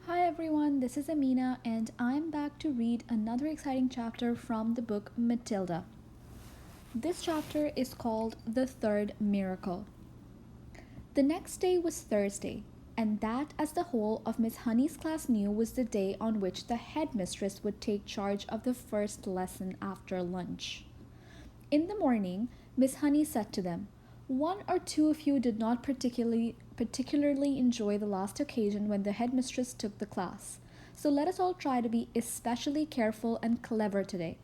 Hi everyone, this is Amina, and I'm back to read another exciting chapter from the book Matilda. This chapter is called The Third Miracle. The next day was Thursday, and that, as the whole of Miss Honey's class knew, was the day on which the headmistress would take charge of the first lesson after lunch. In the morning, Miss Honey said to them, "One or two of you did not particularly enjoy the last occasion when the headmistress took the class, so let us all try to be especially careful and clever today.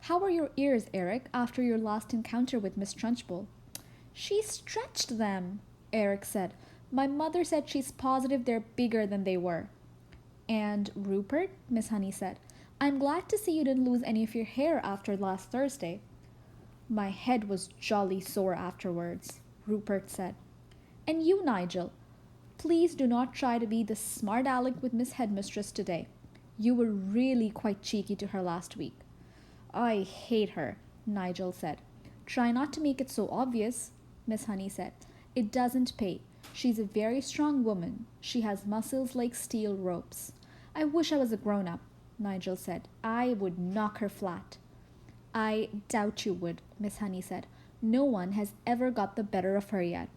How are your ears, Eric, after your last encounter with Miss Trunchbull?" "She stretched them," Eric said. "My mother said she's positive they're bigger than they were." "And Rupert," Miss Honey said, "I'm glad to see you didn't lose any of your hair after last Thursday." "My head was jolly sore afterwards," Rupert said. "And you, Nigel, please do not try to be the smart aleck with Miss Headmistress today. You were really quite cheeky to her last week." "I hate her," Nigel said. "Try not to make it so obvious," Miss Honey said. "It doesn't pay. She's a very strong woman. She has muscles like steel ropes." "I wish I was a grown-up," Nigel said. "I would knock her flat." "I doubt you would," Miss Honey said. "No one has ever got the better of her yet."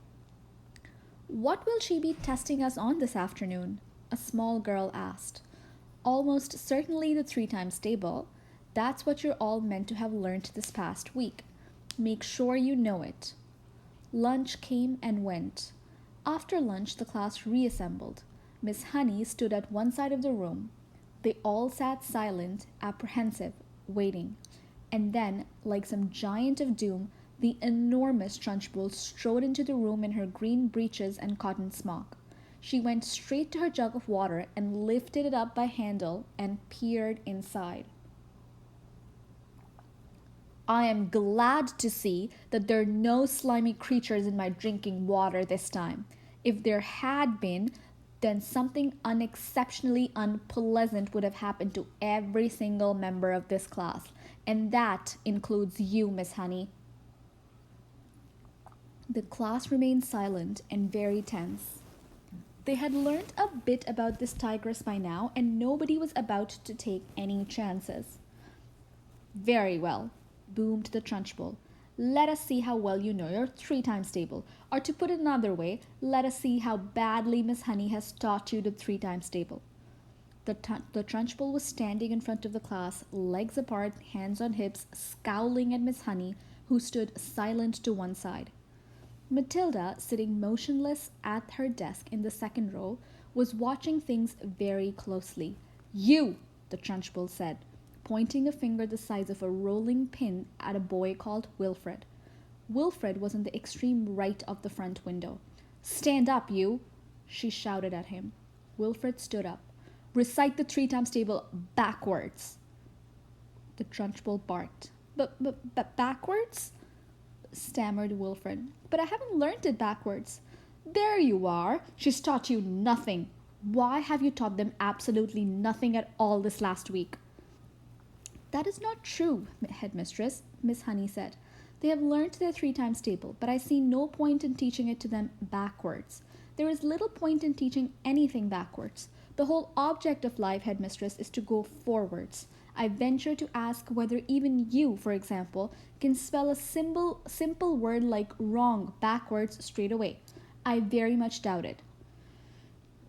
"What will she be testing us on this afternoon?" a small girl asked. "Almost certainly the 3 times table. That's what you're all meant to have learnt this past week. Make sure you know it." Lunch came and went. After lunch, the class reassembled. Miss Honey stood at one side of the room. They all sat silent, apprehensive, waiting. And then, like some giant of doom, the enormous Trunchbull strode into the room in her green breeches and cotton smock. She went straight to her jug of water and lifted it up by handle and peered inside. "I am glad to see that there are no slimy creatures in my drinking water this time. If there had been, then something unexceptionally unpleasant would have happened to every single member of this class, and that includes you, Miss Honey." The class remained silent and very tense. They had learned a bit about this tigress by now, and nobody was about to take any chances. "Very well," boomed the Trunchbull. "Let us see how well you know your 3 times table. Or to put it another way, let us see how badly Miss Honey has taught you the 3 times table." The Trunchbull was standing in front of the class, legs apart, hands on hips, scowling at Miss Honey, who stood silent to one side. Matilda, sitting motionless at her desk in the second row, was watching things very closely. "You!" the Trunchbull said, pointing a finger the size of a rolling pin at a boy called Wilfred. Wilfred was on the extreme right of the front window. "Stand up, you!" she shouted at him. Wilfred stood up. "Recite the 3 times table backwards." The Trunchbull barked. But backwards?" stammered Wilfred. "But I haven't learnt it backwards." "There you are! She's taught you nothing. Why have you taught them absolutely nothing at all this last week?" "That is not true, Headmistress," Miss Honey said. "They have learnt their 3 times table, but I see no point in teaching it to them backwards. There is little point in teaching anything backwards. The whole object of life, Headmistress, is to go forwards. I venture to ask whether even you, for example, can spell a simple word like wrong backwards straight away. I very much doubt it."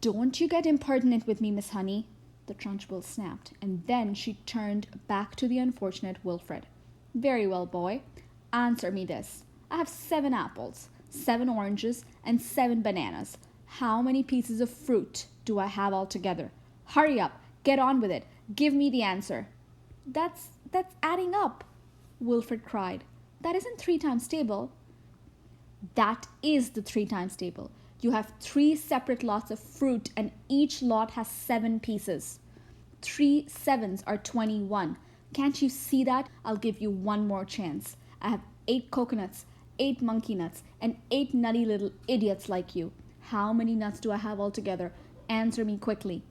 "Don't you get impertinent with me, Miss Honey," the Trunchbull snapped, and then she turned back to the unfortunate Wilfred. "Very well, boy. Answer me this. I have 7 apples, 7 oranges, and 7 bananas. How many pieces of fruit do I have altogether? Hurry up. Get on with it. Give me the answer." That's adding up," Wilfred cried. "That isn't 3 times table." "That is the 3 times table. You have 3 separate lots of fruit, and each lot has 7 pieces. 3 sevens are 21. Can't you see that? I'll give you one more chance. I have 8 coconuts, 8 monkey nuts, and 8 nutty little idiots like you. How many nuts do I have altogether? Answer me quickly."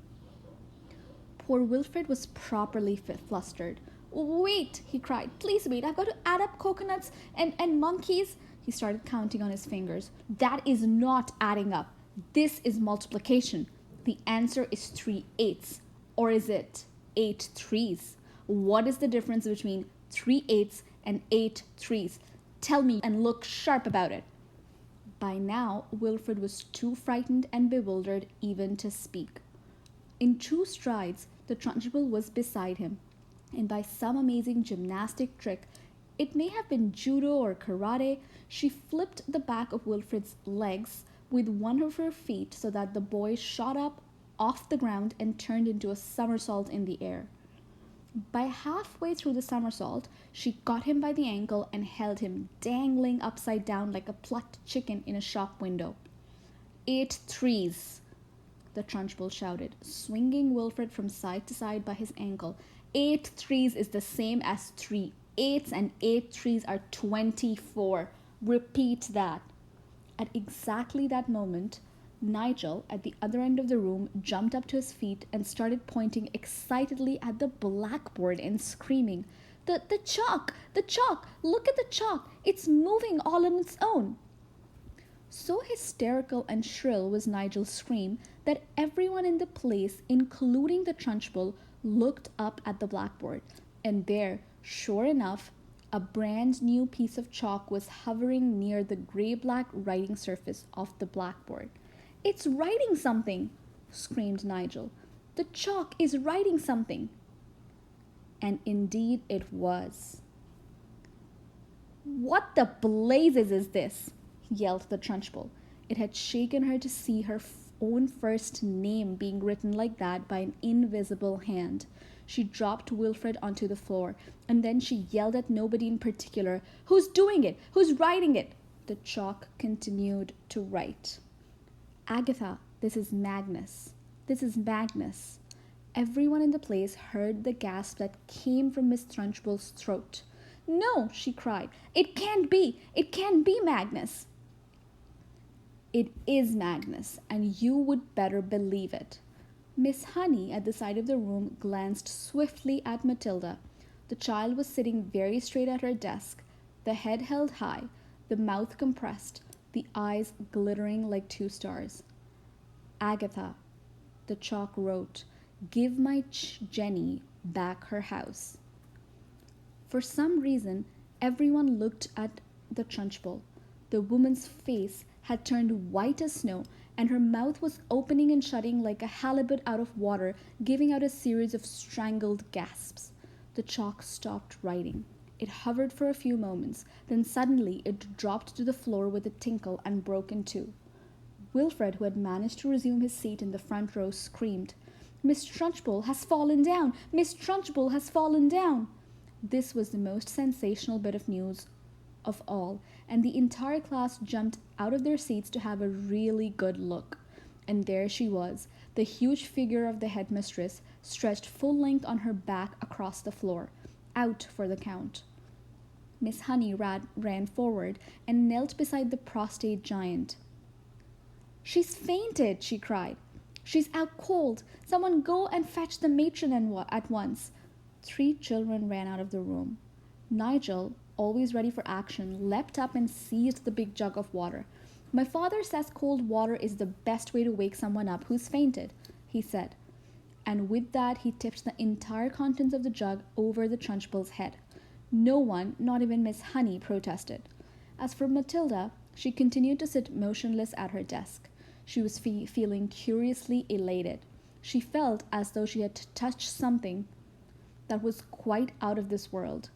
Poor Wilfred was properly flustered. "Wait," he cried. "Please wait. I've got to add up coconuts and monkeys." He started counting on his fingers. "That is not adding up. This is multiplication. The answer is 3/8. Or is it 8 3s? What is the difference between 3/8 and 8 3s? Tell me and look sharp about it. By now, Wilfred was too frightened and bewildered even to speak. In 2 strides, the Trunchbull was beside him, and by some amazing gymnastic trick, it may have been judo or karate, she flipped the back of Wilfred's legs with one of her feet so that the boy shot up off the ground and turned into a somersault in the air. By halfway through the somersault, she caught him by the ankle and held him dangling upside down like a plucked chicken in a shop window. 8 3s, the Trunchbull shouted, swinging Wilfred from side to side by his ankle. 8 3s is the same as 3/8, and 8 3s are 24. Repeat that. At exactly that moment, Nigel, at the other end of the room, jumped up to his feet and started pointing excitedly at the blackboard and screaming, The chalk! The chalk! Look at the chalk! It's moving all on its own! So hysterical and shrill was Nigel's scream that everyone in the place, including the Trunchbull, looked up at the blackboard, and there, sure enough, a brand new piece of chalk was hovering near the grey-black writing surface of the blackboard. It's writing something, screamed Nigel. The chalk is writing something. And indeed it was. What the blazes is this? Yelled the Trunchbull. It had shaken her to see her own first name being written like that by an invisible hand. She dropped Wilfred onto the floor, and then she yelled at nobody in particular. Who's doing it? Who's writing it? The chalk continued to write. Agatha, this is Magnus. This is Magnus. Everyone in the place heard the gasp that came from Miss Trunchbull's throat. No, she cried. It can't be. It can't be Magnus. It is Magnus, and you would better believe it. Miss Honey, at the side of the room, glanced swiftly at Matilda. The child was sitting very straight at her desk, the head held high, the mouth compressed, the eyes glittering like 2 stars. Agatha, the chalk wrote, give my Jenny back her house. For some reason, everyone looked at the Trunchbull. The woman's face had turned white as snow, and her mouth was opening and shutting like a halibut out of water, giving out a series of strangled gasps. The chalk stopped writing. It hovered for a few moments, then suddenly it dropped to the floor with a tinkle and broke in two. Wilfred, who had managed to resume his seat in the front row, screamed, Miss Trunchbull has fallen down! Miss Trunchbull has fallen down! This was the most sensational bit of news of all, and the entire class jumped out of their seats to have a really good look. And there she was, the huge figure of the headmistress, stretched full length on her back across the floor, out for the count. Miss Honey ran forward and knelt beside the prostrate giant. She's fainted, she cried. She's out cold. Someone go and fetch the matron at once. 3 children ran out of the room. Nigel, always ready for action, leapt up and seized the big jug of water. My father says cold water is the best way to wake someone up who's fainted, he said. And with that he tipped the entire contents of the jug over the Trunchbull's head. No one, not even Miss Honey, protested. As for Matilda, she continued to sit motionless at her desk. She was feeling curiously elated. She felt as though she had touched something that was quite out of this world.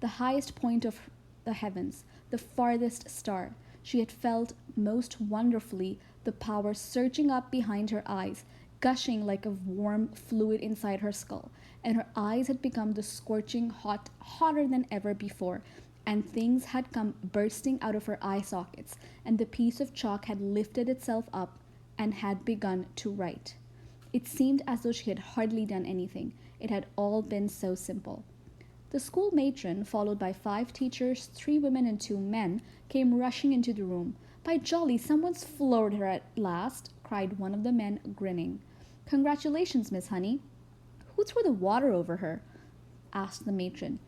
The highest point of the heavens, the farthest star. She had felt most wonderfully the power surging up behind her eyes, gushing like a warm fluid inside her skull, and her eyes had become the scorching hot, hotter than ever before, and things had come bursting out of her eye sockets, and the piece of chalk had lifted itself up and had begun to write. It seemed as though she had hardly done anything. It had all been so simple. The school matron, followed by 5 teachers, 3 women and 2 men, came rushing into the room. By jolly, someone's floored her at last, cried one of the men, grinning. Congratulations, Miss Honey. Who threw the water over her? Asked the matron.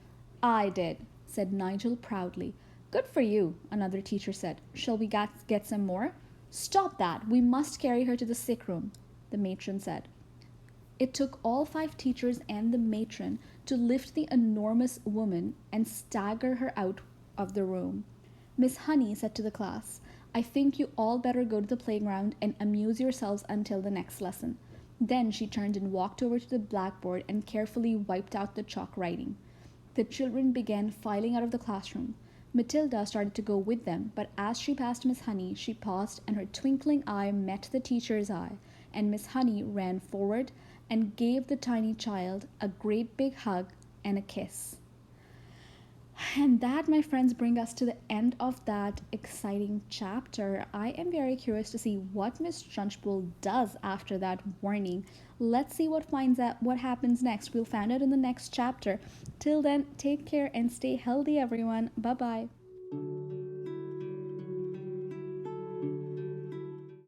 I did, said Nigel proudly. Good for you, another teacher said. Shall we get some more? Stop that. We must carry her to the sick room. the matron said. It took all 5 teachers and the matron to lift the enormous woman and stagger her out of the room. Miss Honey said to the class, I think you all better go to the playground and amuse yourselves until the next lesson. Then she turned and walked over to the blackboard and carefully wiped out the chalk writing. The children began filing out of the classroom. Matilda started to go with them, but as she passed Miss Honey, she paused and her twinkling eye met the teacher's eye, and Miss Honey ran forward and gave the tiny child a great big hug and a kiss. And that, my friends, bring us to the end of that exciting chapter. I am very curious to see what Miss Trunchbull does after that warning. Let's see what happens next. We'll find out in the next chapter. Till then, take care and stay healthy, everyone. Bye bye.